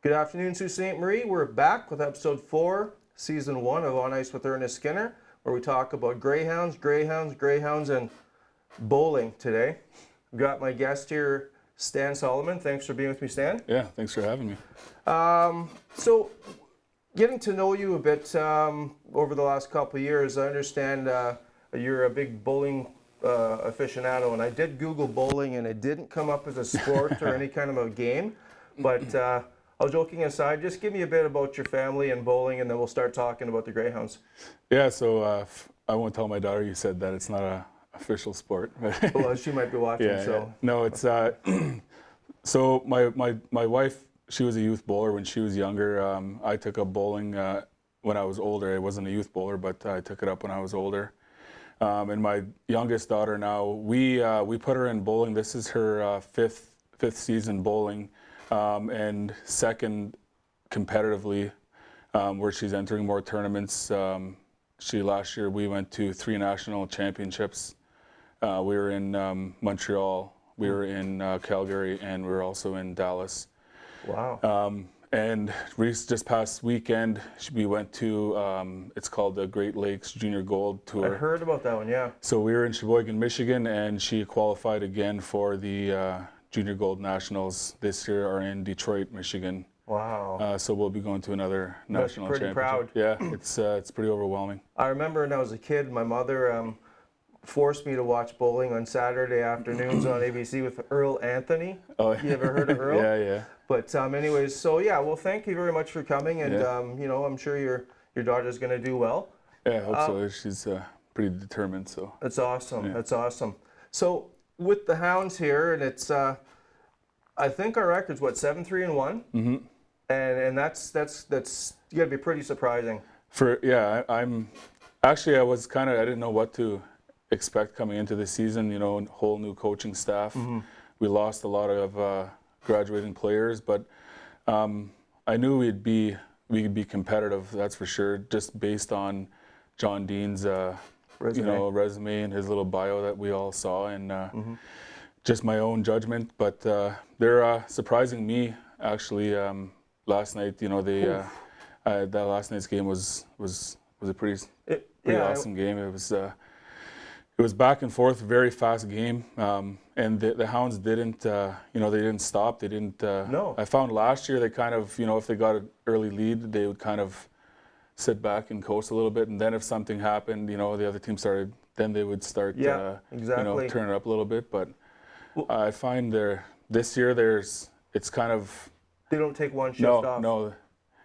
Good afternoon, Sault Ste. Marie. We're back with episode 4, season 1 of On Ice with Ernest Skinner, where we talk about greyhounds, and bowling today. We've got my guest here, Stan Solomon. Thanks for being with me, Stan. Yeah, thanks for having me. So, getting to know you a bit over the last couple of years, I understand you're a big bowling aficionado, and I did Google bowling, and it didn't come up as a sport or any kind of a game, but all joking aside, just give me a bit about your family and bowling, and then we'll start talking about the Greyhounds. Yeah, so I won't tell my daughter you said that. It's not a official sport. Well, she might be watching, yeah, so. yeah. No, it's, so my wife, she was a youth bowler when she was younger. I took up bowling when I was older. I wasn't a youth bowler, but I took it up when I was older. And my youngest daughter now, we put her in bowling. This is her fifth season bowling. And second competitively, where she's entering more tournaments. Last year we went to 3 national championships. We were in Montreal, we were in Calgary, and we were also in Dallas. Wow. And just past weekend, we went to, it's called the Great Lakes Junior Gold Tour. I heard about that one, yeah. So we were in Sheboygan, Michigan, and she qualified again for the Junior Gold Nationals this year are in Detroit, Michigan. Wow. So we'll be going to another national pretty championship. Proud. Yeah, it's pretty overwhelming. I remember when I was a kid, my mother forced me to watch bowling on Saturday afternoons on ABC with Earl Anthony. Oh, You ever heard of Earl? Yeah, yeah. But anyways, so yeah, well, thank you very much for coming, and Yeah. I'm sure your daughter's going to do well. Yeah, I hope so. She's pretty determined. So That's awesome. Yeah. That's awesome. So with the Hounds here, and it's I think our record's 7-3-1, mm-hmm. and that's you got to be pretty surprising. I'm actually I didn't know what to expect coming into the season. You know, whole new coaching staff. Mm-hmm. We lost a lot of graduating players, but I knew we'd be competitive. That's for sure. Just based on John Dean's resume and his little bio that we all saw, and just my own judgment. But they're surprising me actually. Last night, that last night's game was a pretty awesome game. It was back and forth, very fast game, and the Hounds didn't, they didn't stop. They didn't. No. I found last year they kind of, if they got an early lead, they would kind of sit back and coast a little bit, and then if something happened, the other team started, then they would start, exactly. turn it up a little bit. But I find this year it's kind of. They don't take one shift off. No.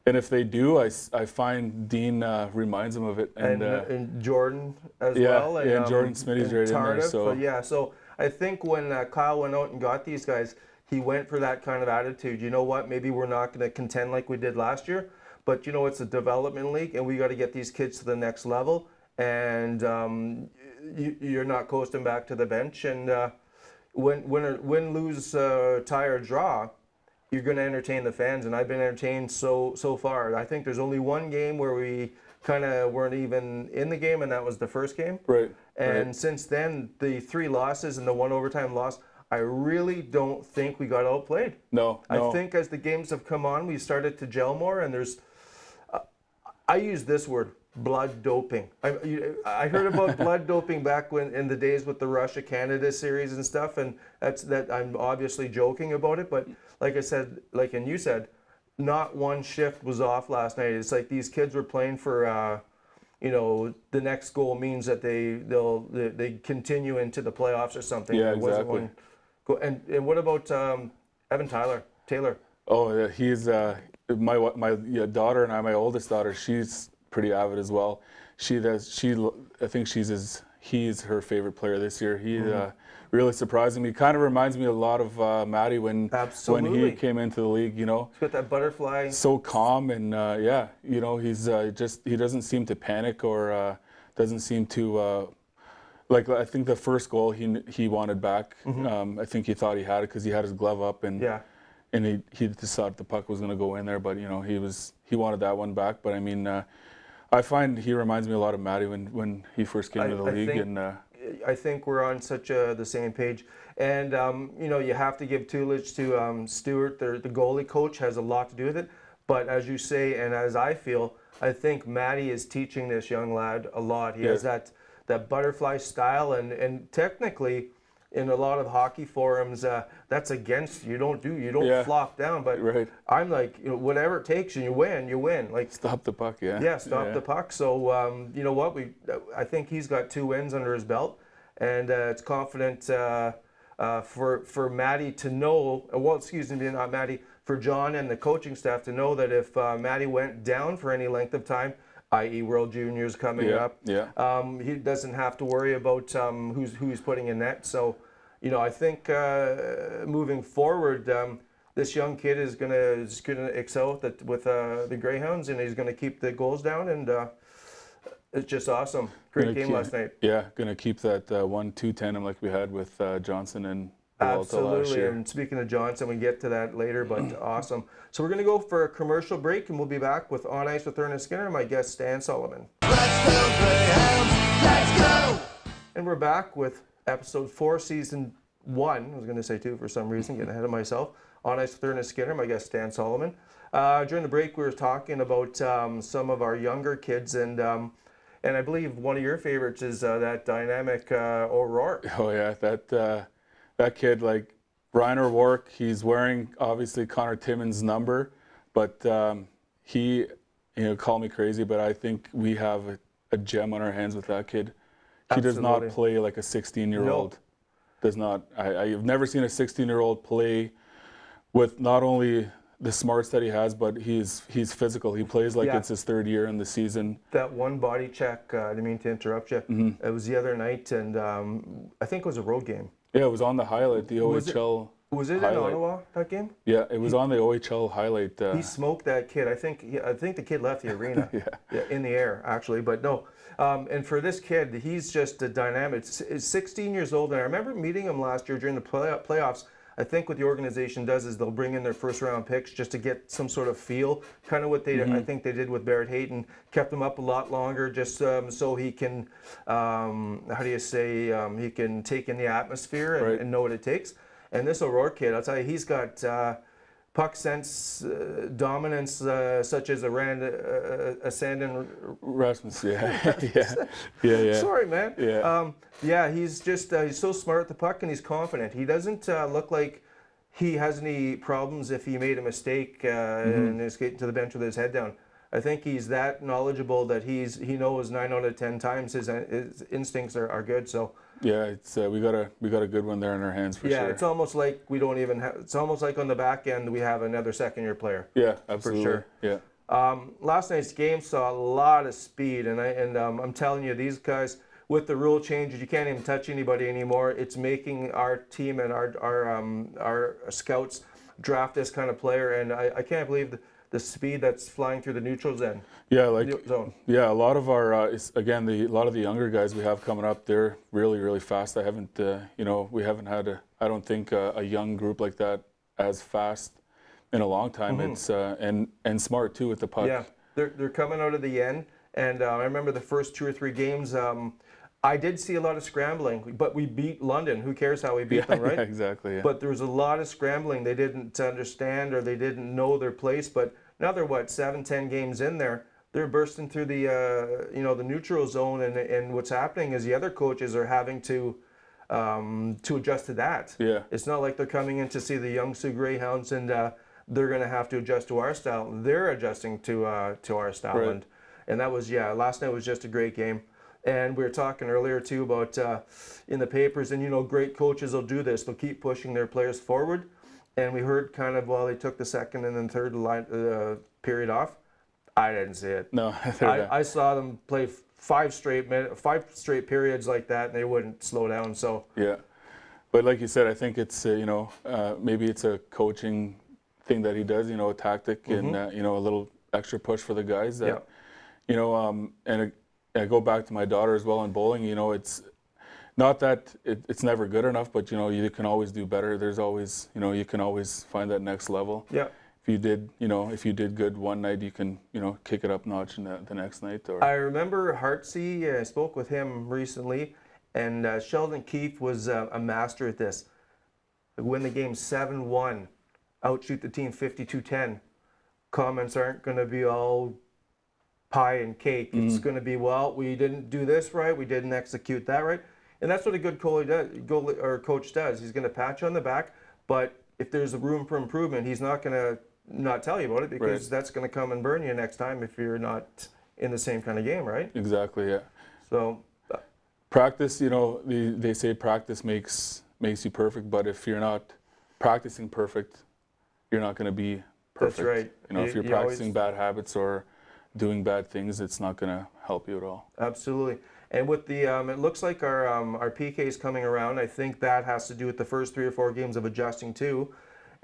And if they do, I find Dean reminds them of it. And Jordan as well. And Jordan Smitty's right in there. So I think when Kyle went out and got these guys, he went for that kind of attitude. You know what? Maybe we're not going to contend like we did last year, but it's a development league, and we got to get these kids to the next level. And you're not coasting back to the bench. And win, lose, tie, or draw, you're going to entertain the fans, and I've been entertained so far. I think there's only one game where we kind of weren't even in the game, and that was the first game. Right. And since then, the 3 losses and the 1 overtime loss, I really don't think we got outplayed. No. I think as the games have come on, we started to gel more, and there's, I use this word, blood doping. I heard about blood doping back in the days with the Russia-Canada series and stuff, and that I'm obviously joking about it, but like I said, and you said, not one shift was off last night. It's like these kids were playing for, the next goal means that they continue into the playoffs or something. Yeah, There wasn't exactly. one. And what about Evan Taylor? Oh, yeah, he's my daughter and my oldest daughter. She's pretty avid as well. I think he's her favorite player this year. He really surprising me. Kind of reminds me a lot of Matty when he came into the league. He's got that butterfly. So calm and he's he doesn't seem to panic or doesn't seem to I think the first goal he wanted back. I think he thought he had it because he had his glove up and he just thought the puck was going to go in there, but he wanted that one back. But I mean, I find he reminds me a lot of Matty when he first came to the league. And I think we're on such the same page. And, you know, you have to give tutelage to Stuart, the goalie coach, has a lot to do with it. But as you say, and as I feel, I think Matty is teaching this young lad a lot. He has that butterfly style, and technically, in a lot of hockey forums, that's against you. Don't flop down. But I'm like, you know, whatever it takes, and you win. Like stop the puck, stop the puck. So you know what, I think he's got 2 wins under his belt, and it's confident for Matty to know. Well, excuse me, not Matty. For John and the coaching staff to know that if Matty went down for any length of time, i.e. World Juniors coming up, he doesn't have to worry about who's putting in net. So, you know, I think moving forward, this young kid is gonna excel with the Greyhounds, and he's gonna keep the goals down, and it's just awesome. Great game last night. Yeah, gonna keep that 1-2 tandem like we had with Johnson and Absolutely, and speaking of Johnson, we get to that later, but awesome. So we're going to go for a commercial break, and we'll be back with On Ice with Ernest Skinner and my guest, Stan Solomon. Let's go, Greyhounds, let's go! And we're back with episode 4, season 1. I was going to say 2 for some reason, getting ahead of myself. On Ice with Ernest Skinner, my guest, Stan Solomon. During the break, we were talking about some of our younger kids, and I believe one of your favorites is that dynamic O'Rourke. Oh yeah, that kid, like Ryan O'Rourke, he's wearing obviously Connor Timmins' number, but he, you know, call me crazy, but I think we have a gem on our hands with that kid. He does not play like a 16-year-old. No. Does not. I've never seen a 16-year-old play with not only the smarts that he has, but he's physical. He plays like it's his 3rd year in the season. That one body check, I didn't mean to interrupt you. It was the other night, and I think it was a road game. Yeah, it was on the highlight, the OHL. Was it highlight. in Ottawa, that game? Yeah, it was on the OHL highlight. He smoked that kid. I think the kid left the arena. In the air, actually. But no. And for this kid, he's just a dynamic. He's 16 years old, and I remember meeting him last year during the playoffs. I think what the organization does is they'll bring in their first-round picks just to get some sort of feel, kind of what they I think they did with Barrett Hayton, kept him up a lot longer just so he can, how do you say, he can take in the atmosphere and know what it takes. And this O'Rourke kid, I'll tell you, he's got puck sense, dominance, such as a Sandin Rasmus, yeah. Sorry, man. He's just he's so smart at the puck, and he's confident. He doesn't look like he has any problems if he made a mistake and is getting to the bench with his head down. I think he's that knowledgeable that he knows 9 out of 10 times his instincts are good. So yeah, it's we got a good one there in our hands for sure. Yeah, it's almost like we don't even have. It's almost like on the back end we have another second-year player. Yeah, absolutely. For sure. Yeah. Last night's game saw a lot of speed, and I'm telling you, these guys with the rule changes, you can't even touch anybody anymore. It's making our team and our scouts draft this kind of player, and I can't believe the speed that's flying through the neutral zone. Yeah, a lot of our a lot of the younger guys we have coming up, they're really, really fast. I haven't we haven't had I don't think a young group like that as fast in a long time. It's and smart too with the puck. Yeah, they're coming out of the end, and I remember the first 2 or 3 games. I did see a lot of scrambling, but we beat London. Who cares how we beat them, right? Yeah, exactly. Yeah. But there was a lot of scrambling. They didn't understand or they didn't know their place. But now they're 7-10 games in there. They're bursting through the the neutral zone, and what's happening is the other coaches are having to adjust to that. Yeah. It's not like they're coming in to see the young Soo Greyhounds and they're going to have to adjust to our style. They're adjusting to our style, right. and that was last night was just a great game. And we were talking earlier too about in the papers, and great coaches will do this. They'll keep pushing their players forward. And we heard kind of they took the second and then third period off. I didn't see it. No, I saw them play 5 straight periods like that, and they wouldn't slow down. So yeah, but like you said, I think it's maybe it's a coaching thing that he does. A tactic and a little extra push for the guys. That and I go back to my daughter as well in bowling. It's not that it's never good enough, but you can always do better. There's always you can always find that next level. Yeah. If you did good one night, you can kick it up notch in the next night. Or I remember Hartsey. I spoke with him recently, And Sheldon Keefe was a master at this. Win the game 7-1, outshoot the team 52-10. Comments aren't going to be all pie and cake. It's going to be, well, we didn't do this right, we didn't execute that right. And that's what a good coach does. He's going to pat you on the back, but if there's a room for improvement, he's not going to not tell you about it, because that's going to come and burn you next time if you're not in the same kind of game, right? Exactly, yeah. So practice, you know, they say practice makes you perfect, but if you're not practicing perfect, you're not going to be perfect. That's right. You know, if you're practicing bad habits or doing bad things, it's not going to help you at all. Absolutely. And with the, it looks like our PK is coming around. I think that has to do with the first 3 or 4 games of adjusting too,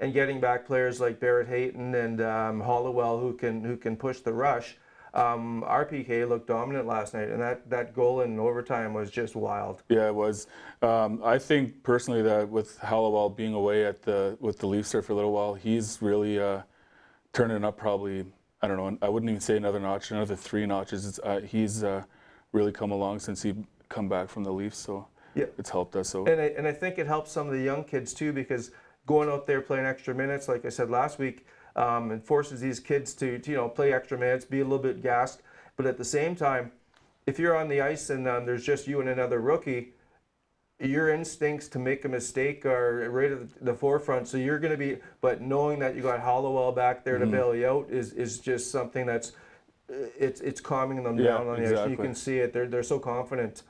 and getting back players like Barrett Hayton and Hollowell who can push the rush. Our PK looked dominant last night, and that goal in overtime was just wild. Yeah, it was. I think personally that with Hollowell being away with the Leafs there for a little while, he's really turning up probably, I don't know, I wouldn't even say another notch, another 3 notches. He's really come along since he come back from the Leafs, so yeah, it's helped us. So and I think it helps some of the young kids too, because going out there playing extra minutes, like I said last week, it forces these kids to play extra minutes, be a little bit gassed. But at the same time, if you're on the ice and there's just you and another rookie, your instincts to make a mistake are right at the forefront. So you're going to be, but knowing that you got Hollowell back there to bail you out is just something that's it's calming them down on the ice. You can see it. They're so confident.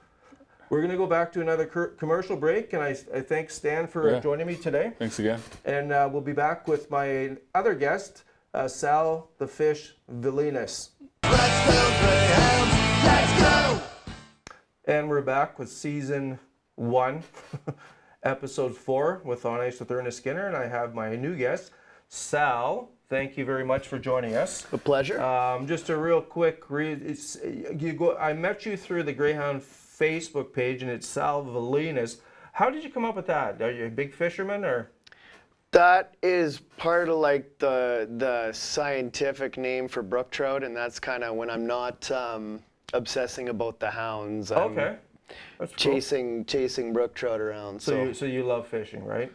We're going to go back to another commercial break, and I thank Stan for joining me today. Thanks again. And we'll be back with my other guest, Sal the Fish Vilinas. Let's go, Greyhounds, let's go! And we're back with season 1, episode 4 with ONNice with Ernest Skinner, and I have my new guest, Sal. Thank you very much for joining us. A pleasure. Just a real quick read. I met you through the Greyhound Facebook page, and it's Sal Vilinas. How did you come up with that? Are you a big fisherman, or? That is part of like the scientific name for brook trout, and that's kind of when I'm not obsessing about the hounds. I'm Okay. That's cool. chasing brook trout around. So you love fishing, right?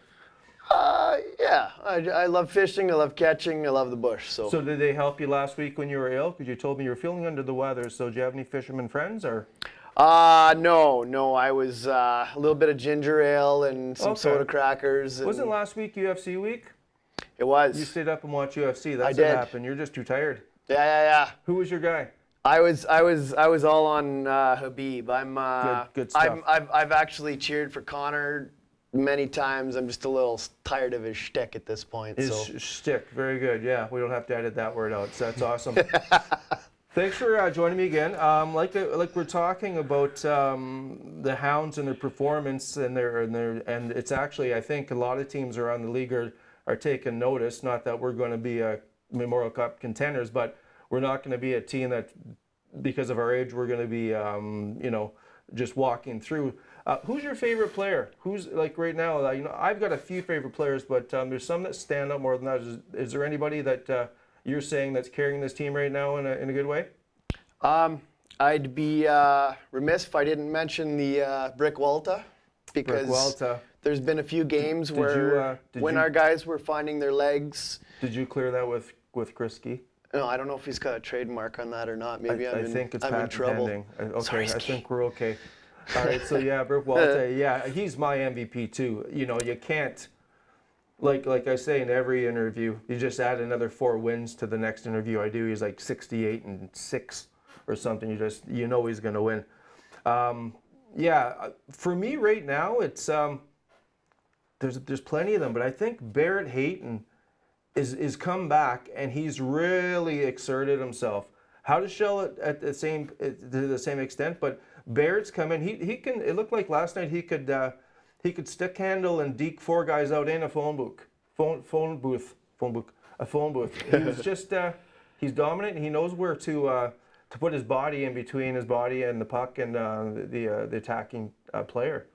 Yeah, I love fishing. I love catching. I love the bush. So So did they help you last week when you were ill? Because you told me you were feeling under the weather. So do you have any fisherman friends, or? no. I was a little bit of ginger ale and some soda crackers. Wasn't last week UFC week? It was. You stayed up and watched UFC. That's did. what happened. You're just too tired. Yeah. Who was your guy? I was all on Habib. I'm Good stuff. I've actually cheered for Connor many times. I'm just a little tired of his shtick at this point. His shtick. Very good. Yeah, we don't have to edit that word out. So that's awesome. Thanks for joining me again. Like we're talking about the Hounds and their performance and and it's actually, I think a lot of teams around the league are taking notice. Not that we're going to be Memorial Cup contenders, but we're not going to be a team that, because of our age, we're going to be just walking through. Who's your favorite player? Who's, like, right now? I've got a few favorite players, but there's some that stand out more than others. Is there anybody that you're saying that's carrying this team right now in a good way? I'd be remiss if I didn't mention the Brick Walta, because there's been a few games where when our guys were finding their legs. Did you clear that with Krisky? No, I don't know if he's got a trademark on that or not. Maybe I think it's I'm in trouble. pending. Okay, Sorry, I think we're okay. All right, so yeah, Brick Walta, yeah, he's my MVP too. You can't, like I say in every interview, you just add another 4 wins to the next interview I do. He's like 68-6 or something. You know he's going to win. Yeah, for me right now, it's there's plenty of them, but I think Barrett Hayton is come back and he's really exerted himself. How to show it to the same extent, but Barrett's come in. He can. It looked like last night he could stick handle and deke 4 guys out in a phone booth. He was just he's dominant. And he knows where to put his body in between his body and the puck and the attacking player.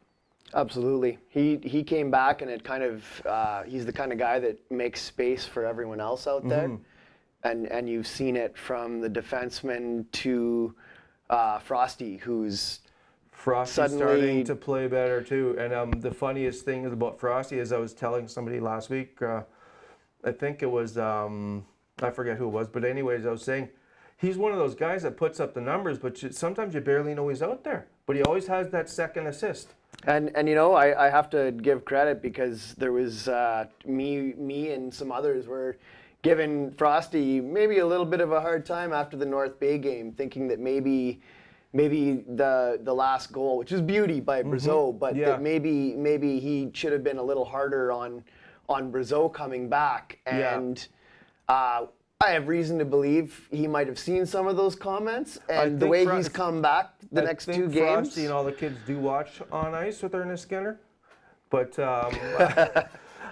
Absolutely. He came back, and it kind of he's the kind of guy that makes space for everyone else out there. And you've seen it from the defenseman to Frosty, who's Frosty's suddenly starting to play better too. And the funniest thing is about Frosty is I was telling somebody last week, I think it was, I forget who it was, but anyways, I was saying, he's one of those guys that puts up the numbers, but sometimes you barely know he's out there. But he always has that second assist. And you know, I have to give credit because there was me and some others were giving Frosty maybe a little bit of a hard time after the North Bay game, thinking that maybe the last goal, which is beauty by Brazeau, but that maybe he should have been a little harder on Brazeau coming back. And I have reason to believe he might have seen some of those comments, and the way he's come back the next two games. Frosty and all the kids do watch On Ice with Ernest Skinner, but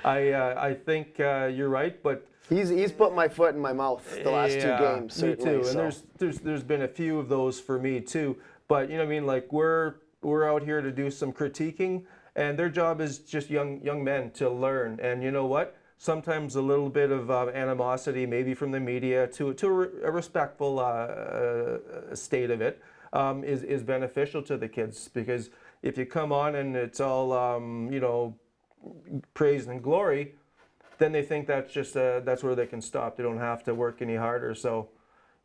I think you're right. But he's put my foot in my mouth the last two games. Certainly, me too. And there's been a few of those for me too. But you know what I mean, like we're out here to do some critiquing, and their job is just young men to learn. And you know what? Sometimes a little bit of animosity, maybe from the media, to a respectful state of it, is beneficial to the kids. Because if you come on and it's all you know, praise and glory, then they think that's just that's where they can stop. They don't have to work any harder. So,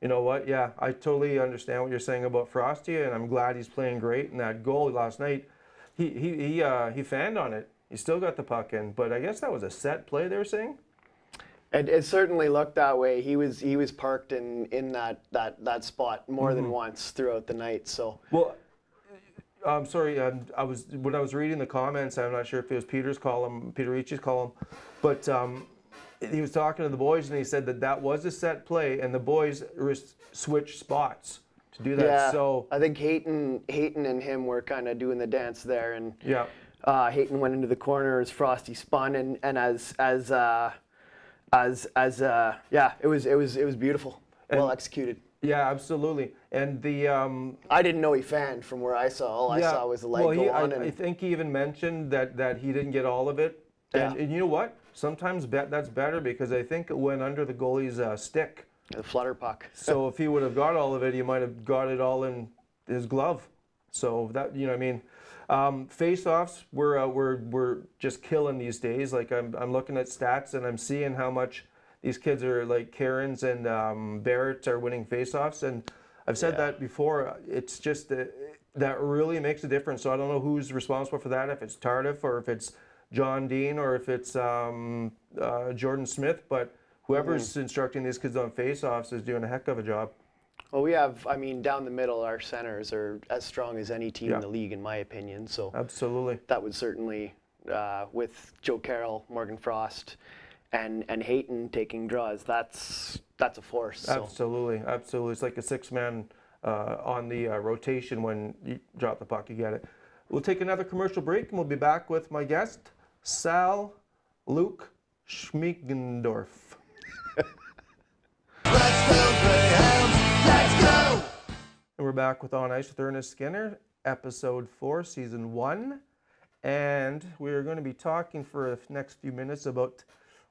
you know what? Yeah, I totally understand what you're saying about Frosty, and I'm glad he's playing great. And that goal last night, he fanned on it. He still got the puck in, but I guess that was a set play they were saying. It certainly looked that way. He was parked in that spot more than once throughout the night. So well, I'm sorry. When I was reading the comments, I'm not sure if it was Peter Ricci's column, but he was talking to the boys and he said that was a set play and the boys switched spots to do that. Yeah, so I think Hayton and him were kind of doing the dance there, and yeah. Hayton went into the corner as Frosty spun, and yeah, it was beautiful, well executed. Yeah, absolutely. And the I didn't know he fanned from where I saw. All I saw was the light go on. I think he even mentioned that he didn't get all of it. And you know what? Sometimes that's better because I think it went under the goalie's stick. The flutter puck. So if he would have got all of it, he might have got it all in his glove. So that, you know what I mean. Face-offs, we're just killing these days. Like I'm looking at stats and I'm seeing how much these kids are, like Cairns and Barrett are winning face-offs. And I've said that before. It's just that really makes a difference. So I don't know who's responsible for that. If it's Tardif or if it's John Dean or if it's Jordan Smith. But whoever's instructing these kids on face-offs is doing a heck of a job. Well, we have, I mean, down the middle, our centers are as strong as any team in the league, in my opinion. So absolutely, that would certainly, with Joe Carroll, Morgan Frost, and Hayton taking draws, that's a force. So. Absolutely. It's like a six-man on the rotation. When you drop the puck, you get it. We'll take another commercial break, and we'll be back with my guest, Sal Luke Schmigendorf. Let's go, Greyhounds! Let's go! And we're back with On Ice with Ernest Skinner, episode 4, season 1. And we're going to be talking for the next few minutes about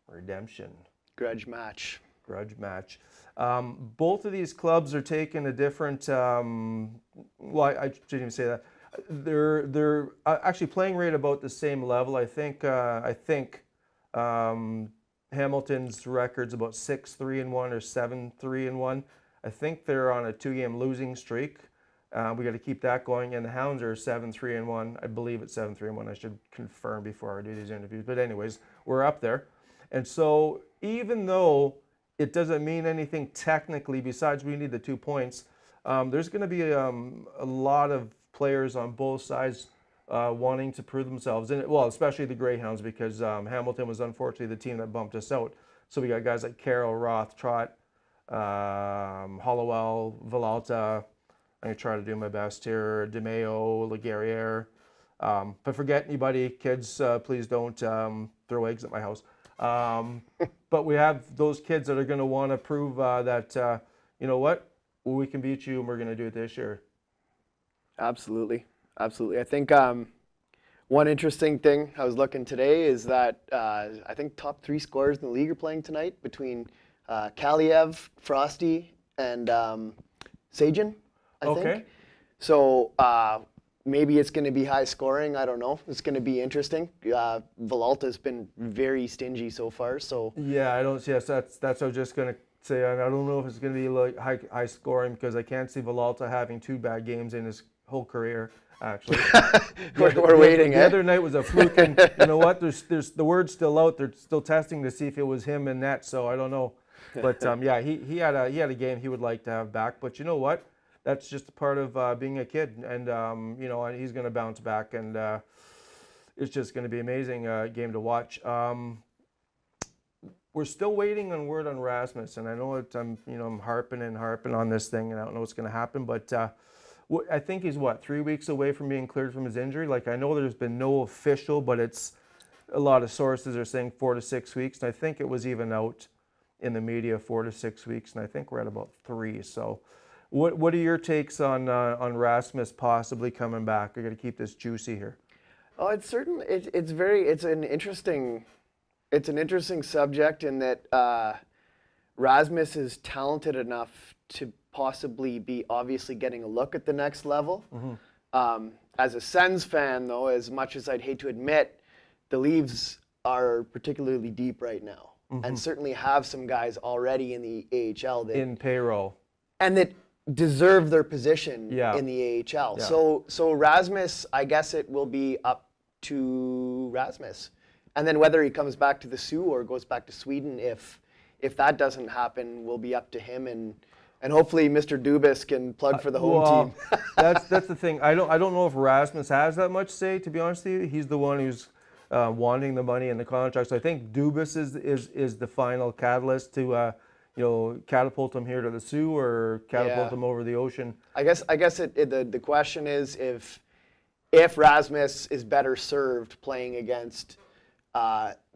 redemption. Grudge match. Both of these clubs are taking a different, well, I shouldn't even say that. They're actually playing right about the same level. I think Hamilton's record's about 6-3-1 or 7-3-1. I think they're on a 2-game losing streak. We got to keep that going. And the Hounds are 7-3-1. I believe it's 7-3-1. I should confirm before I do these interviews. But anyways, we're up there. And so even though it doesn't mean anything technically, besides we need the 2 points, there's going to be a lot of players on both sides wanting to prove themselves. And well, especially the Greyhounds, because Hamilton was unfortunately the team that bumped us out. So we got guys like Carroll, Roth, Trott, Hollowell, Villalta. I'm going to try to do my best here. DeMeo, Laguerriere. If I forget anybody, kids, please don't throw eggs at my house. But we have those kids that are going to want to prove that, you know what, we can beat you and we're going to do it this year. Absolutely. I think one interesting thing I was looking today is that I think top 3 scorers in the league are playing tonight between Kaliev, Frosty, and Sajin, I think. So maybe it's going to be high scoring. I don't know. It's going to be interesting. Villalta's been very stingy so far. So Yeah, I don't. Yes, that's what I was just gonna say. I don't know if it's gonna be like high scoring because I can't see Villalta having 2 bad games in his whole career. Actually, we're waiting. The other night was a fluke, and you know what? There's the word's still out. They're still testing to see if it was him in net. So I don't know. But yeah, he had a game he would like to have back. But you know what? That's just a part of being a kid, and you know, he's going to bounce back, and it's just going to be an amazing game to watch. We're still waiting on word on Rasmus, and I know I'm harping on this thing, and I don't know what's going to happen, but I think he's 3 weeks away from being cleared from his injury. Like, I know there's been no official, but it's a lot of sources are saying 4 to 6 weeks, and I think it was even out in the media 4 to 6 weeks, and I think we're at about 3. So, what are your takes on Rasmus possibly coming back? I got to keep this juicy here. Oh, it's an interesting subject in that Rasmus is talented enough to possibly be obviously getting a look at the next level. Mm-hmm. As a Sens fan, though, as much as I'd hate to admit, the Leafs are particularly deep right now, and certainly have some guys already in the AHL that In payroll. and that deserve their position Yeah. in the AHL. Yeah. So Rasmus, I guess it will be up to Rasmus. And then whether he comes back to the Soo or goes back to Sweden, if that doesn't happen, will be up to him, and hopefully Mr. Dubas can plug for the home team. that's the thing. I don't know if Rasmus has that much say, to be honest with you. He's the one who's wanting the money and the contract. So I think Dubas is the final catalyst to catapult him here to the Soo or catapult him over the ocean. I guess the question is if Rasmus is better served playing against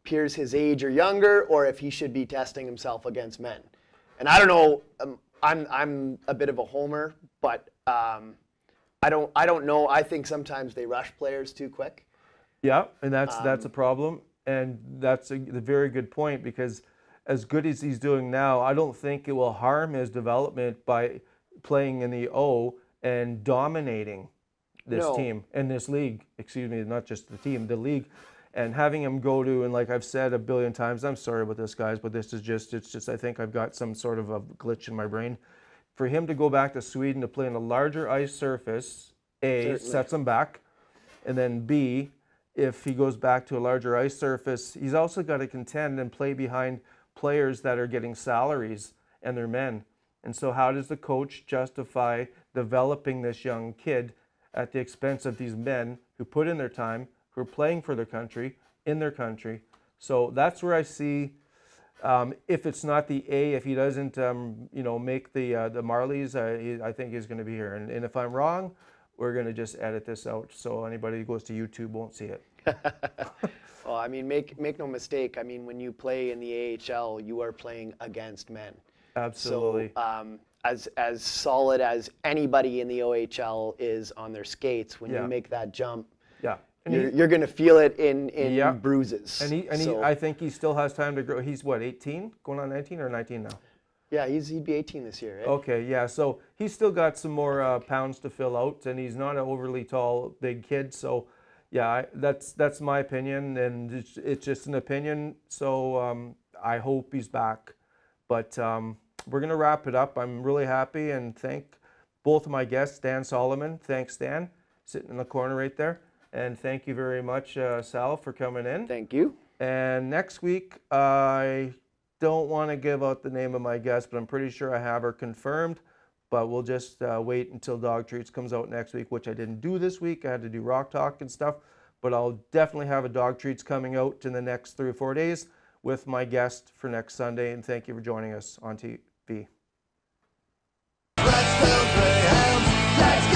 peers his age or younger, or if he should be testing himself against men. And I don't know. I'm a bit of a homer, but I don't know. I think sometimes they rush players too quick. Yeah, and that's a problem, and that's a very good point, because as good as he's doing now, I don't think it will harm his development by playing in the O and dominating this team and this league. Excuse me, not just the team, the league, and having him go to, and like I've said a billion times, I'm sorry about this, guys, but it's just I think I've got some sort of a glitch in my brain. For him to go back to Sweden to play on a larger ice surface, A, sets him back, and then B, if he goes back to a larger ice surface, he's also got to contend and play behind players that are getting salaries and they're men. And so how does the coach justify developing this young kid at the expense of these men who put in their time, who are playing for their country, in their country? So that's where I see, if it's not the A, if he doesn't make the Marlies, I think he's going to be here. And if I'm wrong, we're going to just edit this out so anybody who goes to YouTube won't see it. Well, I mean, make no mistake. I mean, when you play in the AHL, you are playing against men. Absolutely. So, as solid as anybody in the OHL is on their skates, when you make that jump, you're going to feel it in bruises. And I think he still has time to grow. He's 18, going on 19 or 19 now? Yeah, he'd be 18 this year, right? Okay, yeah. So he's still got some more pounds to fill out, and he's not an overly tall, big kid. So, yeah, that's my opinion, and it's just an opinion. So I hope he's back. But we're going to wrap it up. I'm really happy and thank both of my guests, Stan Solomon. Thanks, Stan, sitting in the corner right there. And thank you very much, Sal, for coming in. Thank you. And next week, I don't want to give out the name of my guest, but I'm pretty sure I have her confirmed. But we'll just wait until Dog Treats comes out next week, which I didn't do this week. I had to do Rock Talk and stuff. But I'll definitely have a Dog Treats coming out in the next 3 or 4 days with my guest for next Sunday. And thank you for joining us on TV. Let's go Greyhounds, let's